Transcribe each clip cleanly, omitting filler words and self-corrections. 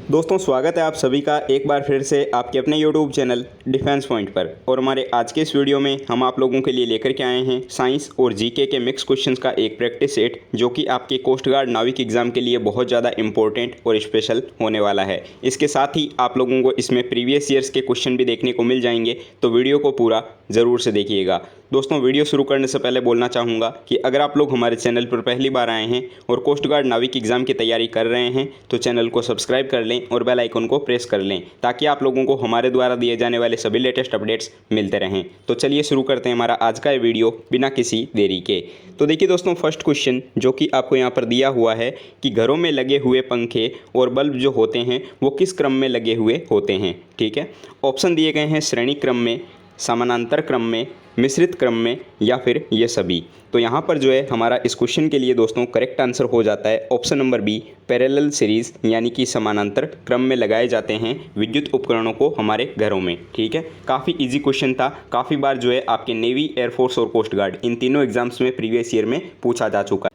दोस्तों स्वागत है आप सभी का एक बार फिर से आपके अपने YouTube चैनल डिफेंस पॉइंट पर। और हमारे आज के इस वीडियो में हम आप लोगों के लिए लेकर के आए हैं साइंस और जीके के मिक्स क्वेश्चंस का एक प्रैक्टिस सेट, जो कि आपके कोस्ट गार्ड नाविक एग्जाम के लिए बहुत ज़्यादा इंपॉर्टेंट और स्पेशल होने वाला है। इसके साथ ही आप लोगों को इसमें प्रीवियस ईयर्स के क्वेश्चन भी देखने को मिल जाएंगे, तो वीडियो को पूरा ज़रूर से देखिएगा। दोस्तों वीडियो शुरू करने से पहले बोलना चाहूँगा कि अगर आप लोग हमारे चैनल पर पहली बार आए हैं और कोस्ट गार्ड नाविक एग्ज़ाम की तैयारी कर रहे हैं तो चैनल को सब्सक्राइब कर लें और बेल आइकन को प्रेस कर लें, ताकि आप लोगों को हमारे द्वारा दिए जाने वाले सभी लेटेस्ट अपडेट्स मिलते रहें। तो चलिए शुरू करते हैं हमारा आज का ये वीडियो बिना किसी देरी के। तो देखिए दोस्तों, फर्स्ट क्वेश्चन जो कि आपको यहाँ पर दिया हुआ है कि घरों में लगे हुए पंखे और बल्ब जो होते हैं वो किस क्रम में लगे हुए होते हैं। ठीक है, ऑप्शन दिए गए हैं श्रेणी क्रम में, समानांतर क्रम में, मिश्रित क्रम में या फिर ये सभी। तो यहाँ पर जो है हमारा इस क्वेश्चन के लिए दोस्तों करेक्ट आंसर हो जाता है option number B, parallel series, यानी कि समानांतर क्रम में लगाए जाते हैं विद्युत उपकरणों को हमारे घरों में। ठीक है, काफ़ी इजी क्वेश्चन था, काफ़ी बार जो है आपके नेवी, एयरफोर्स और कोस्ट गार्ड इन तीनों एग्जाम्स में प्रीवियस ईयर में पूछा जा चुका है।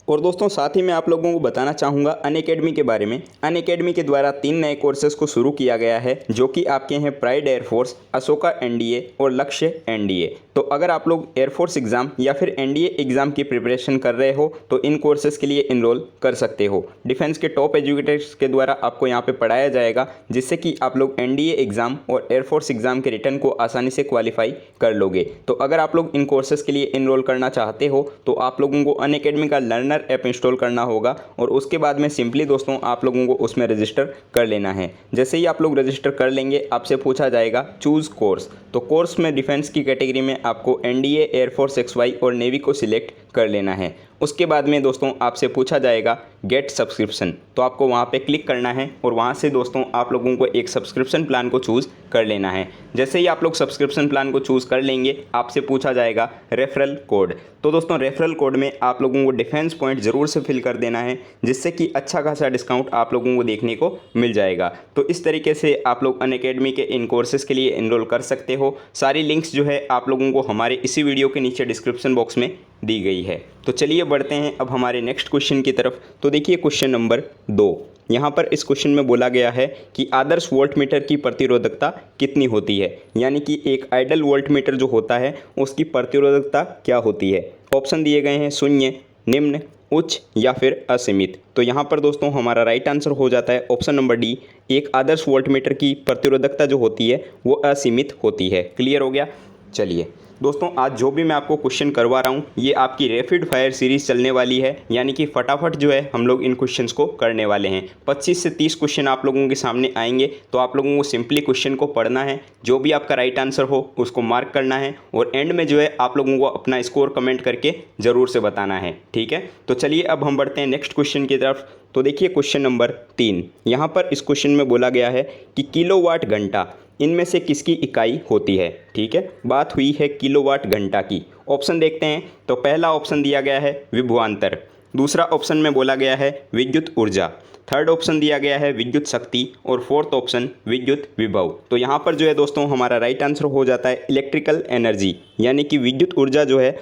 और दोस्तों साथ ही मैं आप लोगों को बताना चाहूँगा अनअकैडमी के बारे में। अनअकैडमी के द्वारा 3 नए कोर्सेज़ को शुरू किया गया है, जो कि आपके हैं प्राइड एयरफोर्स, अशोका एनडीए और लक्ष्य एनडीए। तो अगर आप लोग एयरफोर्स एग्ज़ाम या फिर एनडीए एग्ज़ाम की प्रिपरेशन कर रहे हो तो इन कोर्सेज़ के लिए इनरोल कर सकते हो। डिफेंस के टॉप एजुकेटर्स के द्वारा आपको यहाँ पे पढ़ाया जाएगा, जिससे कि आप लोग एनडीए एग्ज़ाम और एयरफोर्स एग्ज़ाम के रिटर्न को आसानी से क्वालिफाई कर लोगे। तो अगर आप लोग इन कोर्सेज़ के लिए इनरोल करना चाहते हो तो आप लोगों को अनअकैडमी का लर्नर ऐप इंस्टॉल करना होगा और उसके बाद में सिंपली दोस्तों आप लोगों को उसमें रजिस्टर कर लेना है। जैसे ही आप लोग रजिस्टर कर लेंगे आपसे पूछा जाएगा चूज़ कोर्स। तो कोर्स में डिफेंस की कैटेगरी में आपको एनडीए, एयरफोर्स एक्सवाई और नेवी को सिलेक्ट कर लेना है। उसके बाद में दोस्तों आपसे पूछा जाएगा गेट सब्सक्रिप्शन, तो आपको वहाँ पे क्लिक करना है और वहाँ से दोस्तों आप लोगों को एक सब्सक्रिप्शन प्लान को चूज़ कर लेना है। जैसे ही आप लोग सब्सक्रिप्शन प्लान को चूज़ कर लेंगे आपसे पूछा जाएगा रेफरल कोड। तो दोस्तों रेफरल कोड में आप लोगों को डिफेंस पॉइंट ज़रूर से फिल कर देना है, जिससे कि अच्छा खासा डिस्काउंट आप लोगों को देखने को मिल जाएगा। तो इस तरीके से आप लोग अनअकैडमी के इन कोर्सेज़ के लिए इनरोल कर सकते हो। सारी लिंक्स जो है आप लोगों को हमारे इसी वीडियो के नीचे डिस्क्रिप्शन बॉक्स में दी गई है। तो चलिए बढ़ते हैं अब हमारे नेक्स्ट क्वेश्चन की तरफ। तो देखिए क्वेश्चन नंबर 2, यहाँ पर इस क्वेश्चन में बोला गया है कि आदर्श वोल्ट मीटर की प्रतिरोधकता कितनी होती है, यानी कि एक आइडल वोल्ट मीटर जो होता है उसकी प्रतिरोधकता क्या होती है। ऑप्शन दिए गए हैं शून्य, निम्न, उच्च या फिर असीमित। तो यहाँ पर दोस्तों हमारा राइट आंसर हो जाता है ऑप्शन नंबर डी, एक आदर्श वोल्ट मीटर की प्रतिरोधकता जो होती है वो असीमित होती है। क्लियर हो गया। चलिए दोस्तों, आज जो भी मैं आपको क्वेश्चन करवा रहा हूँ ये आपकी रैपिड फायर सीरीज़ चलने वाली है, यानी कि फटाफट जो है हम लोग इन क्वेश्चंस को करने वाले हैं। 25 से 30 क्वेश्चन आप लोगों के सामने आएंगे, तो आप लोगों को सिंपली क्वेश्चन को पढ़ना है, जो भी आपका राइट आंसर हो उसको मार्क करना है और एंड में जो है आप लोगों को अपना स्कोर कमेंट करके ज़रूर से बताना है। ठीक है, तो चलिए अब हम बढ़ते हैं नेक्स्ट क्वेश्चन की तरफ। तो देखिए क्वेश्चन नंबर 3, यहाँ पर इस क्वेश्चन में बोला गया है कि किलोवाट घंटा इनमें से किसकी इकाई होती है। ठीक है, बात हुई है किलोवाट घंटा की। ऑप्शन देखते हैं। तो पहला ऑप्शन दिया गया है विभवांतर, दूसरा ऑप्शन में बोला गया है विद्युत ऊर्जा, थर्ड ऑप्शन दिया गया है विद्युत शक्ति और फोर्थ ऑप्शन विद्युत विभव। तो यहाँ पर जो है दोस्तों हमारा राइट आंसर हो जाता है इलेक्ट्रिकल एनर्जी, यानी कि विद्युत ऊर्जा जो है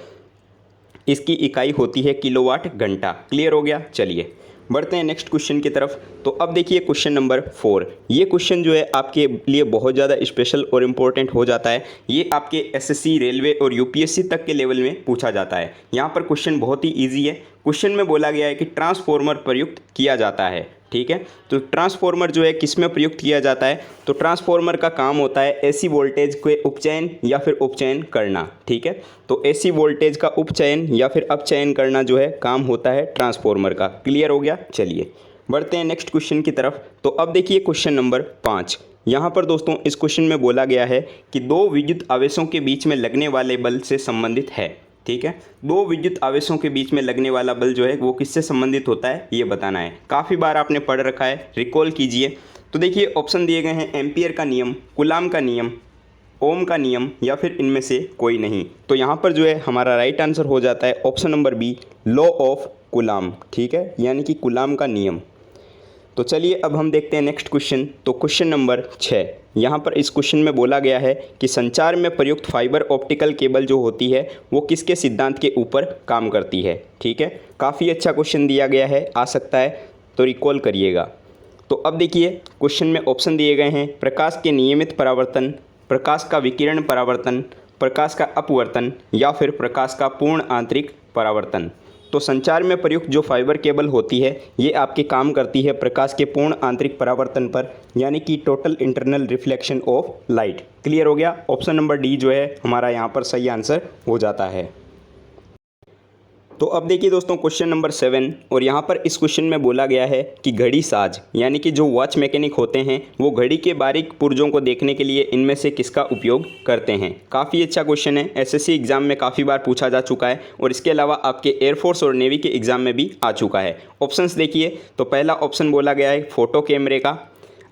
इसकी इकाई होती है किलोवाट घंटा। क्लियर हो गया। चलिए बढ़ते हैं नेक्स्ट क्वेश्चन की तरफ। तो अब देखिए क्वेश्चन नंबर 4, ये क्वेश्चन जो है आपके लिए बहुत ज़्यादा स्पेशल और इम्पोर्टेंट हो जाता है। ये आपके एसएससी, रेलवे और यूपीएससी तक के लेवल में पूछा जाता है। यहाँ पर क्वेश्चन बहुत ही ईजी है। क्वेश्चन में बोला गया है कि ट्रांसफॉर्मर प्रयुक्त किया जाता है। ठीक है, तो ट्रांसफॉर्मर जो है किस में प्रयुक्त किया जाता है। तो ट्रांसफॉर्मर का काम होता है एसी वोल्टेज के उपचयन या फिर उपचयन करना। ठीक है, तो एसी वोल्टेज का उपचयन या फिर अपचयन करना जो है काम होता है ट्रांसफॉर्मर का। क्लियर हो गया। चलिए बढ़ते हैं नेक्स्ट क्वेश्चन की तरफ। तो अब देखिए क्वेश्चन नंबर 5, यहाँ पर दोस्तों इस क्वेश्चन में बोला गया है कि दो विद्युत आवेशों के बीच में लगने वाले बल से संबंधित है। ठीक है, दो विद्युत आवेशों के बीच में लगने वाला बल जो है वो किससे संबंधित होता है ये बताना है। काफ़ी बार आपने पढ़ रखा है, रिकॉल कीजिए। तो देखिए ऑप्शन दिए गए हैं एम्पियर का नियम, कूलाम का नियम, ओम का नियम या फिर इनमें से कोई नहीं। तो यहाँ पर जो है हमारा राइट आंसर हो जाता है option number B, law of Coulomb. ठीक है, यानी कि कूलाम का नियम। तो चलिए अब हम देखते हैं नेक्स्ट क्वेश्चन। तो क्वेश्चन नंबर 6, यहाँ पर इस क्वेश्चन में बोला गया है कि संचार में प्रयुक्त फाइबर ऑप्टिकल केबल जो होती है वो किसके सिद्धांत के ऊपर काम करती है। ठीक है, काफ़ी अच्छा क्वेश्चन दिया गया है, आ सकता है तो रिकॉल करिएगा। तो अब देखिए क्वेश्चन में ऑप्शन दिए गए हैं प्रकाश के नियमित परावर्तन, प्रकाश का विकिरण परावर्तन, प्रकाश का अपवर्तन या फिर प्रकाश का पूर्ण आंतरिक परावर्तन। तो संचार में प्रयुक्त जो फाइबर केबल होती है ये आपके काम करती है प्रकाश के पूर्ण आंतरिक परावर्तन पर, यानी कि total internal reflection of light. Clear हो गया। ऑप्शन नंबर डी जो है हमारा यहाँ पर सही आंसर हो जाता है। तो अब देखिए दोस्तों क्वेश्चन नंबर 7, और यहाँ पर इस क्वेश्चन में बोला गया है कि घड़ी साज यानी कि जो वॉच मैकेनिक होते हैं वो घड़ी के बारीक पुर्जों को देखने के लिए इनमें से किसका उपयोग करते हैं। काफ़ी अच्छा क्वेश्चन है, एसएससी एग्जाम में काफ़ी बार पूछा जा चुका है और इसके अलावा आपके एयरफोर्स और नेवी के एग्जाम में भी आ चुका है। ऑप्शंस देखिए, तो पहला ऑप्शन बोला गया है फोटो कैमरे का,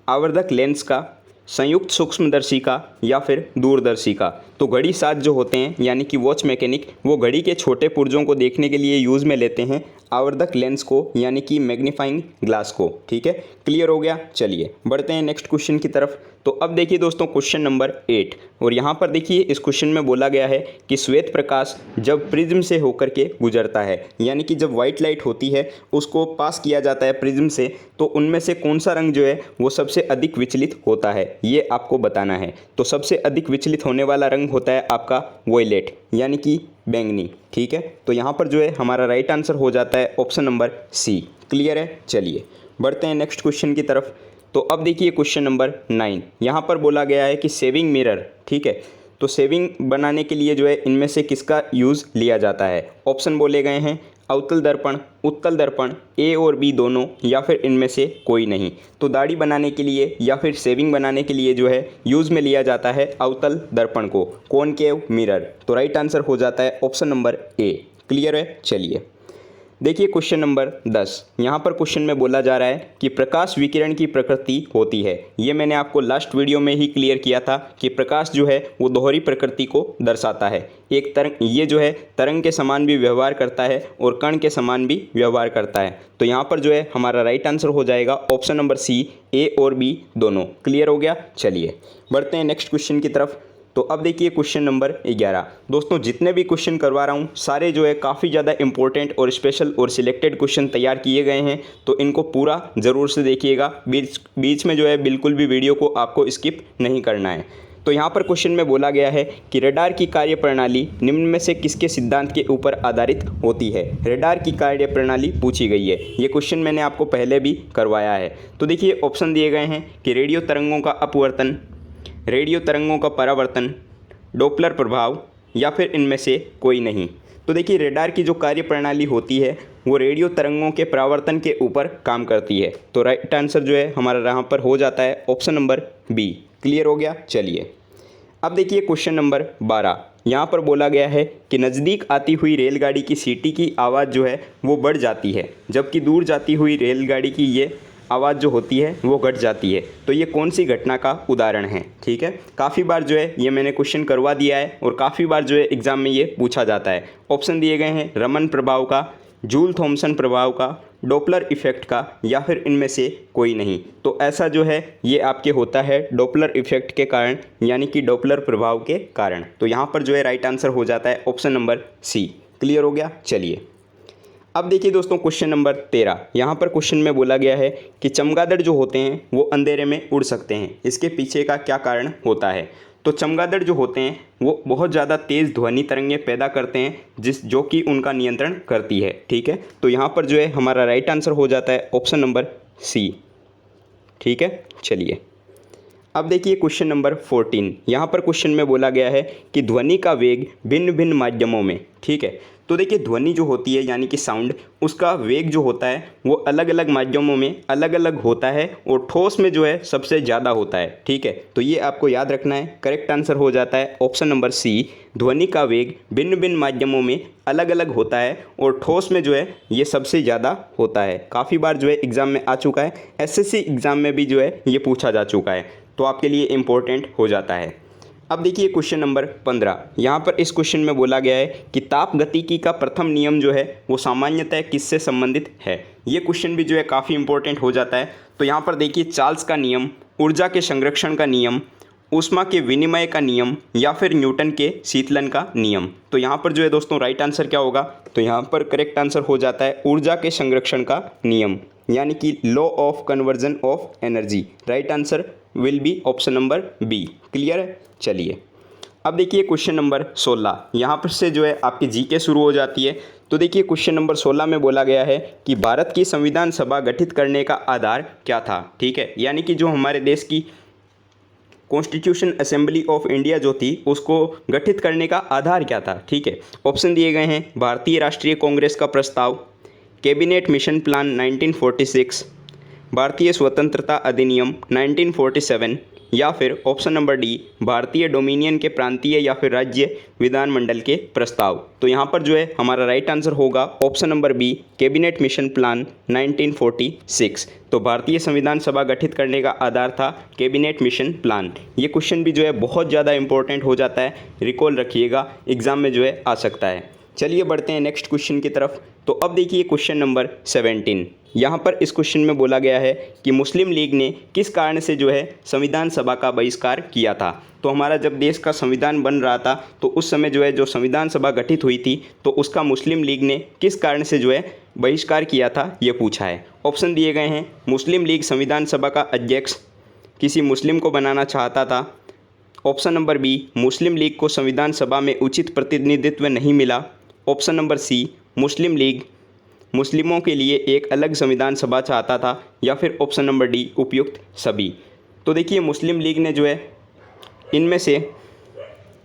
आवर्धक लेंस का, संयुक्त सूक्ष्मदर्शी का या फिर दूरदर्शी का। तो घड़ी साज जो होते हैं यानी कि वॉच मैकेनिक वो घड़ी के छोटे पुर्जों को देखने के लिए यूज़ में लेते हैं आवर्धक लेंस को यानी कि मैग्नीफाइंग ग्लास को। ठीक है, क्लियर हो गया। चलिए बढ़ते हैं नेक्स्ट क्वेश्चन की तरफ। तो अब देखिए दोस्तों क्वेश्चन नंबर 8, और यहाँ पर देखिए इस क्वेश्चन में बोला गया है कि श्वेत प्रकाश जब प्रिज्म से होकर के गुजरता है, यानी कि जब वाइट लाइट होती है उसको पास किया जाता है प्रिज्म से, तो उनमें से कौन सा रंग जो है वो सबसे अधिक विचलित होता है ये आपको बताना है। तो सबसे अधिक विचलित होने वाला रंग होता है आपका वॉयलेट यानी कि बैंगनी। ठीक है, तो यहाँ पर जो है हमारा राइट आंसर हो जाता है ऑप्शन नंबर सी। क्लियर है। चलिए बढ़ते हैं नेक्स्ट क्वेश्चन की तरफ। तो अब देखिए क्वेश्चन नंबर 9, यहाँ पर बोला गया है कि सेविंग मिरर। ठीक है, तो सेविंग बनाने के लिए जो है इनमें से किसका यूज़ लिया जाता है। ऑप्शन बोले गए हैं अवतल दर्पण, उत्तल दर्पण, ए और बी दोनों या फिर इनमें से कोई नहीं। तो दाढ़ी बनाने के लिए या फिर सेविंग बनाने के लिए जो है यूज़ में लिया जाता है अवतल दर्पण को, कॉनकेव मिरर। तो राइट आंसर हो जाता है ऑप्शन नंबर ए। क्लियर है। चलिए देखिए क्वेश्चन नंबर 10, यहाँ पर क्वेश्चन में बोला जा रहा है कि प्रकाश विकिरण की प्रकृति होती है। ये मैंने आपको लास्ट वीडियो में ही क्लियर किया था कि प्रकाश जो है वो दोहरी प्रकृति को दर्शाता है। एक तरंग, ये जो है तरंग के समान भी व्यवहार करता है और कण के समान भी व्यवहार करता है। तो यहाँ पर जो है हमारा राइट आंसर हो जाएगा ऑप्शन नंबर सी, ए और बी दोनों। क्लियर हो गया। चलिए बढ़ते हैं नेक्स्ट क्वेश्चन की तरफ। तो अब देखिए क्वेश्चन नंबर 11। दोस्तों जितने भी क्वेश्चन करवा रहा हूँ सारे जो है काफ़ी ज़्यादा इंपॉर्टेंट और स्पेशल और सिलेक्टेड क्वेश्चन तैयार किए गए हैं, तो इनको पूरा ज़रूर से देखिएगा। बीच में जो है बिल्कुल भी वीडियो को आपको स्किप नहीं करना है। तो यहाँ पर क्वेश्चन में बोला गया है कि रडार की कार्यप्रणाली निम्न में से किसके सिद्धांत के ऊपर आधारित होती है। रडार की कार्यप्रणाली पूछी गई है, ये क्वेश्चन मैंने आपको पहले भी करवाया है। तो देखिए ऑप्शन दिए गए हैं कि रेडियो तरंगों का अपवर्तन, रेडियो तरंगों का परावर्तन, डॉपलर प्रभाव या फिर इनमें से कोई नहीं। तो देखिए रडार की जो कार्यप्रणाली होती है वो रेडियो तरंगों के परावर्तन के ऊपर काम करती है। तो राइट आंसर जो है हमारा यहाँ पर हो जाता है ऑप्शन नंबर बी। क्लियर हो गया। चलिए अब देखिए क्वेश्चन नंबर 12, यहाँ पर बोला गया है कि नज़दीक आती हुई रेलगाड़ी की सीटी की आवाज़ जो है वो बढ़ जाती है, जबकि दूर जाती हुई रेलगाड़ी की ये आवाज़ जो होती है वो घट जाती है। तो ये कौन सी घटना का उदाहरण है। ठीक है, काफ़ी बार जो है ये मैंने क्वेश्चन करवा दिया है और काफ़ी बार जो है एग्ज़ाम में ये पूछा जाता है। ऑप्शन दिए गए हैं रमन प्रभाव का, जूल थॉमसन प्रभाव का, डॉपलर इफ़ेक्ट का या फिर इनमें से कोई नहीं। तो ऐसा जो है ये आपके होता है डॉपलर इफ़ेक्ट के कारण, यानी कि डॉपलर प्रभाव के कारण। तो यहाँ पर जो है राइट आंसर हो जाता है ऑप्शन नंबर सी। क्लियर हो गया। चलिए अब देखिए दोस्तों क्वेश्चन नंबर 13, यहाँ पर क्वेश्चन में बोला गया है कि चमगादड़ जो होते हैं वो अंधेरे में उड़ सकते हैं, इसके पीछे का क्या कारण होता है। तो चमगादड़ जो होते हैं वो बहुत ज़्यादा तेज़ ध्वनि तरंगें पैदा करते हैं जो कि उनका नियंत्रण करती है। ठीक है, तो यहाँ पर जो है हमारा राइट आंसर हो जाता है ऑप्शन नंबर सी। ठीक है। चलिए अब देखिए क्वेश्चन नंबर 14, यहाँ पर क्वेश्चन में बोला गया है कि ध्वनि का वेग भिन्न भिन्न माध्यमों में। ठीक है, तो देखिए ध्वनि जो होती है यानी कि साउंड, उसका वेग जो होता है वो अलग अलग माध्यमों में अलग अलग होता है और ठोस में जो है सबसे ज़्यादा होता है। ठीक है, तो ये आपको याद रखना है। करेक्ट आंसर हो जाता है ऑप्शन नंबर सी, ध्वनि का वेग भिन्न भिन्न माध्यमों में अलग अलग होता है और ठोस में जो है ये सबसे ज़्यादा होता है। काफ़ी बार जो है एग्ज़ाम में आ चुका है, एसएससी एग्ज़ाम में भी जो है ये पूछा जा चुका है, तो आपके लिए इम्पोर्टेंट हो जाता है। अब देखिए क्वेश्चन नंबर 15, यहाँ पर इस क्वेश्चन में बोला गया है कि ताप गतिकी का प्रथम नियम जो है वो सामान्यतः किससे संबंधित है। ये क्वेश्चन भी जो है काफ़ी इंपॉर्टेंट हो जाता है। तो यहाँ पर देखिए चार्ल्स का नियम, ऊर्जा के संरक्षण का नियम, ऊष्मा के विनिमय का नियम या फिर न्यूटन के शीतलन का नियम। तो यहाँ पर जो है दोस्तों राइट आंसर क्या होगा, तो यहाँ पर करेक्ट आंसर हो जाता है ऊर्जा के संरक्षण का नियम यानी कि law of conversion of energy. Right answer will be option number B. Clear है? चलिए अब देखिए क्वेश्चन नंबर 16, यहाँ पर से जो है आपकी जीके शुरू हो जाती है। तो देखिए क्वेश्चन नंबर 16 में बोला गया है कि भारत की संविधान सभा गठित करने का आधार क्या था। ठीक है, यानी कि जो हमारे देश की कॉन्स्टिट्यूशन असेंबली ऑफ इंडिया जो थी उसको गठित करने का आधार क्या था। ठीक है, ऑप्शन दिए गए हैं भारतीय राष्ट्रीय कांग्रेस का प्रस्ताव, कैबिनेट मिशन प्लान 1946, भारतीय स्वतंत्रता अधिनियम 1947, या फिर ऑप्शन नंबर डी भारतीय डोमिनियन के प्रांतीय या फिर राज्य विधानमंडल के प्रस्ताव। तो यहाँ पर जो है हमारा राइट आंसर होगा option number B cabinet mission plan 1946। तो भारतीय संविधान सभा गठित करने का आधार था कैबिनेट मिशन प्लान। ये क्वेश्चन भी जो है बहुत ज़्यादा इंपॉर्टेंट हो जाता है, रिकॉल रखिएगा, एग्जाम में जो है आ सकता है। चलिए बढ़ते हैं नेक्स्ट क्वेश्चन की तरफ। तो अब देखिए क्वेश्चन नंबर 17, यहाँ पर इस क्वेश्चन में बोला गया है कि मुस्लिम लीग ने किस कारण से जो है संविधान सभा का बहिष्कार किया था। तो हमारा जब देश का संविधान बन रहा था तो उस समय जो है जो संविधान सभा गठित हुई थी तो उसका मुस्लिम लीग ने किस कारण से जो है बहिष्कार किया था, ये पूछा है। ऑप्शन दिए गए हैं मुस्लिम लीग संविधान सभा का अध्यक्ष किसी मुस्लिम को बनाना चाहता था, ऑप्शन नंबर बी मुस्लिम लीग को संविधान सभा में उचित प्रतिनिधित्व नहीं मिला, ऑप्शन नंबर सी मुस्लिम लीग मुस्लिमों के लिए एक अलग संविधान सभा चाहता था, या फिर ऑप्शन नंबर डी उपयुक्त सभी। तो देखिए मुस्लिम लीग ने जो है इनमें से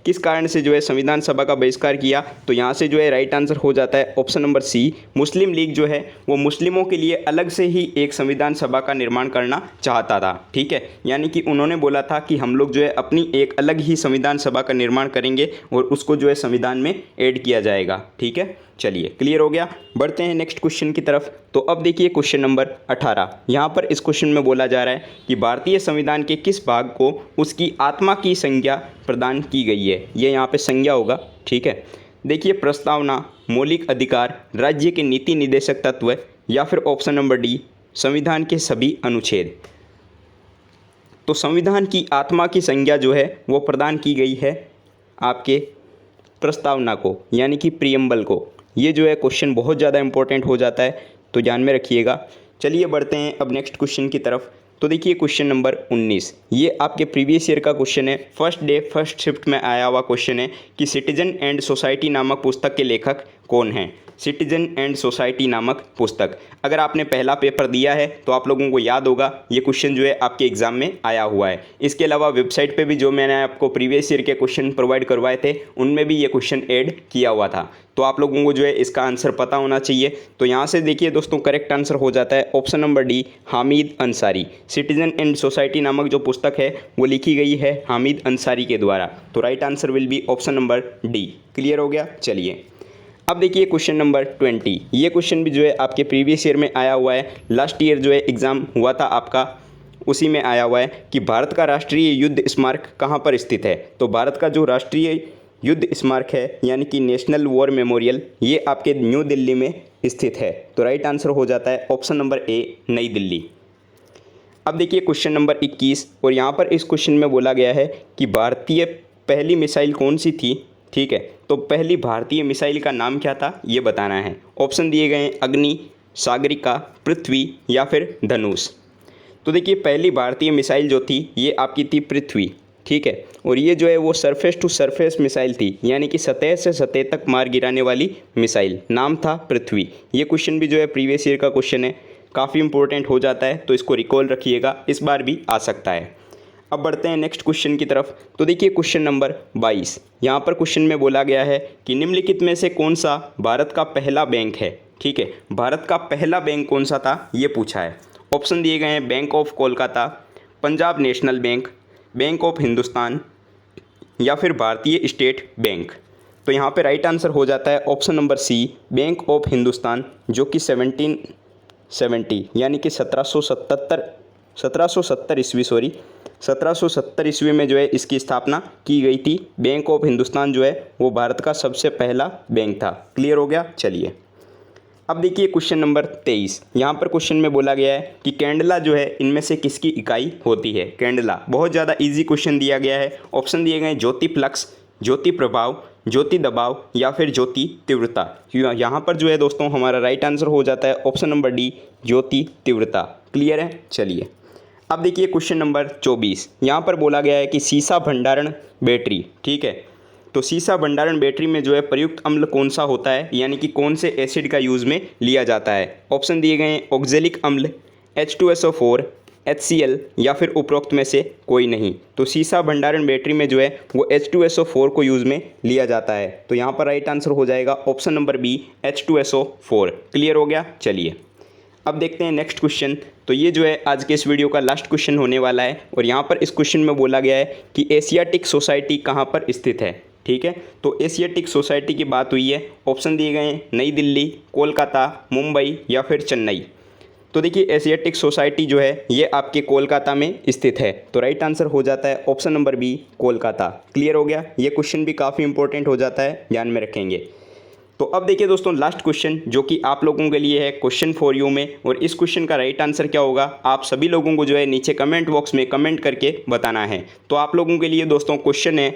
किस कारण से जो है संविधान सभा का बहिष्कार किया। तो यहाँ से जो है राइट आंसर हो जाता है ऑप्शन नंबर सी, मुस्लिम लीग जो है वो मुस्लिमों के लिए अलग से ही एक संविधान सभा का निर्माण करना चाहता था। ठीक है, यानी कि उन्होंने बोला था कि हम लोग जो है अपनी एक अलग ही संविधान सभा का निर्माण करेंगे और उसको जो है संविधान में ऐड किया जाएगा। ठीक है, चलिए क्लियर हो गया। बढ़ते हैं नेक्स्ट क्वेश्चन की तरफ। तो अब देखिए क्वेश्चन नंबर 18, यहाँ पर इस क्वेश्चन में बोला जा रहा है कि भारतीय संविधान के किस भाग को उसकी आत्मा की संज्ञा प्रदान की गई है। ये यहाँ पे संज्ञा होगा। ठीक है, देखिए प्रस्तावना, मौलिक अधिकार, राज्य के नीति निदेशक तत्व, या फिर ऑप्शन नंबर डी संविधान के सभी अनुच्छेद। तो संविधान की आत्मा की संज्ञा जो है वो प्रदान की गई है आपके प्रस्तावना को, यानी कि प्रीएम्बल को। ये जो है क्वेश्चन बहुत ज़्यादा इंपॉर्टेंट हो जाता है, तो ध्यान में रखिएगा। चलिए बढ़ते हैं अब नेक्स्ट क्वेश्चन की तरफ। तो देखिए क्वेश्चन नंबर 19, ये आपके प्रीवियस ईयर का क्वेश्चन है, फर्स्ट डे फर्स्ट शिफ्ट में आया हुआ क्वेश्चन है कि सिटीजन एंड सोसाइटी नामक पुस्तक के लेखक कौन हैं। सिटीजन एंड सोसाइटी नामक पुस्तक, अगर आपने पहला पेपर दिया है तो आप लोगों को याद होगा ये क्वेश्चन जो है आपके एग्जाम में आया हुआ है। इसके अलावा वेबसाइट पे भी जो मैंने आपको प्रीवियस ईयर के क्वेश्चन प्रोवाइड करवाए थे उनमें भी ये क्वेश्चन ऐड किया हुआ था, तो आप लोगों को जो है इसका आंसर पता होना चाहिए। तो यहाँ से देखिए दोस्तों करेक्ट आंसर हो जाता है option number D Hamid Ansari. Citizen and society नामक जो पुस्तक है वो लिखी गई है हामिद अंसारी के द्वारा। तो right answer will be option number D. Clear हो गया। चलिए अब देखिए क्वेश्चन नंबर 20, ये क्वेश्चन भी जो है आपके प्रीवियस ईयर में आया हुआ है, लास्ट ईयर जो है एग्ज़ाम हुआ था आपका उसी में आया हुआ है कि भारत का राष्ट्रीय युद्ध स्मारक कहाँ पर स्थित है। तो भारत का जो राष्ट्रीय युद्ध स्मारक है यानी कि नेशनल वॉर मेमोरियल, ये आपके न्यू दिल्ली में स्थित है। तो राइट आंसर हो जाता है ऑप्शन नंबर ए नई दिल्ली। अब देखिए क्वेश्चन नंबर 21, और यहाँ पर इस क्वेश्चन में बोला गया है कि भारतीय पहली मिसाइल कौन सी थी। ठीक है, तो पहली भारतीय मिसाइल का नाम क्या था ये बताना है। ऑप्शन दिए गए हैं अग्नि, सागरिका, पृथ्वी, या फिर धनुष। तो देखिए पहली भारतीय मिसाइल जो थी ये आपकी थी पृथ्वी। ठीक है, और ये जो है वो सरफेस टू सरफेस मिसाइल थी, यानी कि सतह से सतह तक मार गिराने वाली मिसाइल, नाम था पृथ्वी। ये क्वेश्चन भी जो है प्रीवियस ईयर का क्वेश्चन है, काफ़ी इंपॉर्टेंट हो जाता है, तो इसको रिकॉल रखिएगा, इस बार भी आ सकता है। अब बढ़ते हैं नेक्स्ट क्वेश्चन की तरफ। तो देखिए क्वेश्चन नंबर 22, यहाँ पर क्वेश्चन में बोला गया है कि निम्नलिखित में से कौन सा भारत का पहला बैंक है। ठीक है, भारत का पहला बैंक कौन सा था ये पूछा है। ऑप्शन दिए गए हैं bank of Kolkata, Punjab national bank, bank of Hindustan, या फिर भारतीय स्टेट बैंक। तो यहाँ पे राइट आंसर हो जाता है option number C bank of Hindustan, जो कि 1770 यानी कि 1770 ईस्वी में जो है इसकी स्थापना की गई थी। बैंक ऑफ हिंदुस्तान जो है वो भारत का सबसे पहला बैंक था। क्लियर हो गया। चलिए अब देखिए क्वेश्चन नंबर 23, यहाँ पर क्वेश्चन में बोला गया है कि कैंडला जो है इनमें से किसकी इकाई होती है। कैंडला बहुत ज़्यादा इजी क्वेश्चन दिया गया है। ऑप्शन दिए गए ज्योति फ्लक्स, ज्योति प्रभाव, ज्योति दबाव या फिर ज्योति तीव्रता। यहाँ पर जो है दोस्तों हमारा राइट आंसर हो जाता है ऑप्शन नंबर डी, ज्योति तीव्रता। क्लियर है? चलिए अब देखिए क्वेश्चन नंबर 24। यहाँ पर बोला गया है कि सीसा भंडारण बैटरी, ठीक है, तो सीसा भंडारण बैटरी में जो है प्रयुक्त अम्ल कौन सा होता है, यानी कि कौन से एसिड का यूज़ में लिया जाता है। ऑप्शन दिए गए हैं ऑक्जेलिक अम्ल, H2SO4, HCl या फिर उपरोक्त में से कोई नहीं। तो सीसा भंडारण बैटरी में जो है वो H2SO4 को यूज़ में लिया जाता है। तो यहाँ पर राइट आंसर हो जाएगा option number B, H2SO4। Clear हो गया? चलिए अब देखते हैं नेक्स्ट क्वेश्चन। तो ये जो है आज के इस वीडियो का लास्ट क्वेश्चन होने वाला है और यहाँ पर इस क्वेश्चन में बोला गया है कि एशियाटिक सोसाइटी कहाँ पर स्थित है। ठीक है, तो एशियाटिक सोसाइटी की बात हुई है। ऑप्शन दिए गए हैं नई दिल्ली, कोलकाता, मुंबई या फिर चेन्नई। तो देखिए एशियाटिक सोसाइटी जो है ये आपके कोलकाता में स्थित है। तो राइट आंसर हो जाता है option number B, Kolkata. Clear हो गया? ये क्वेश्चन भी काफ़ी इंपॉर्टेंट हो जाता है, ध्यान में रखेंगे। तो अब देखिए दोस्तों लास्ट क्वेश्चन जो कि आप लोगों के लिए है क्वेश्चन फॉर यू में, और इस क्वेश्चन का राइट आंसर क्या होगा आप सभी लोगों को जो है नीचे कमेंट बॉक्स में कमेंट करके बताना है। तो आप लोगों के लिए दोस्तों क्वेश्चन है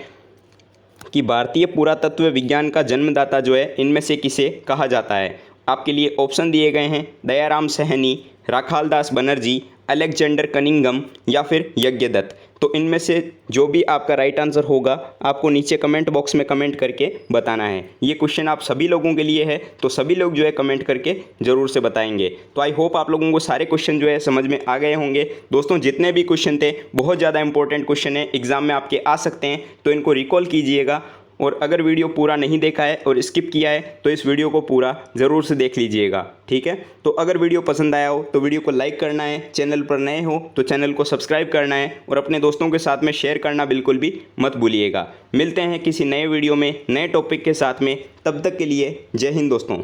कि भारतीय पुरातत्व विज्ञान का जन्मदाता जो है इनमें से किसे कहा जाता है। आपके लिए ऑप्शन दिए गए हैं दयाराम सहनी, राखालदास बनर्जी, अलेक्जेंडर कनिंगम या फिर यज्ञदत्त। तो इनमें से जो भी आपका राइट आंसर होगा आपको नीचे कमेंट बॉक्स में कमेंट करके बताना है। ये क्वेश्चन आप सभी लोगों के लिए है, तो सभी लोग जो है कमेंट करके ज़रूर से बताएंगे। तो आई होप आप लोगों को सारे क्वेश्चन जो है समझ में आ गए होंगे। दोस्तों जितने भी क्वेश्चन थे बहुत ज़्यादा इंपॉर्टेंट क्वेश्चन है, एग्जाम में आपके आ सकते हैं, तो इनको रिकॉल कीजिएगा। और अगर वीडियो पूरा नहीं देखा है और स्किप किया है तो इस वीडियो को पूरा ज़रूर से देख लीजिएगा। ठीक है, तो अगर वीडियो पसंद आया हो तो वीडियो को लाइक करना है, चैनल पर नए हो तो चैनल को सब्सक्राइब करना है और अपने दोस्तों के साथ में शेयर करना बिल्कुल भी मत भूलिएगा। मिलते हैं किसी नए वीडियो में नए टॉपिक के साथ में, तब तक के लिए जय हिंद दोस्तों।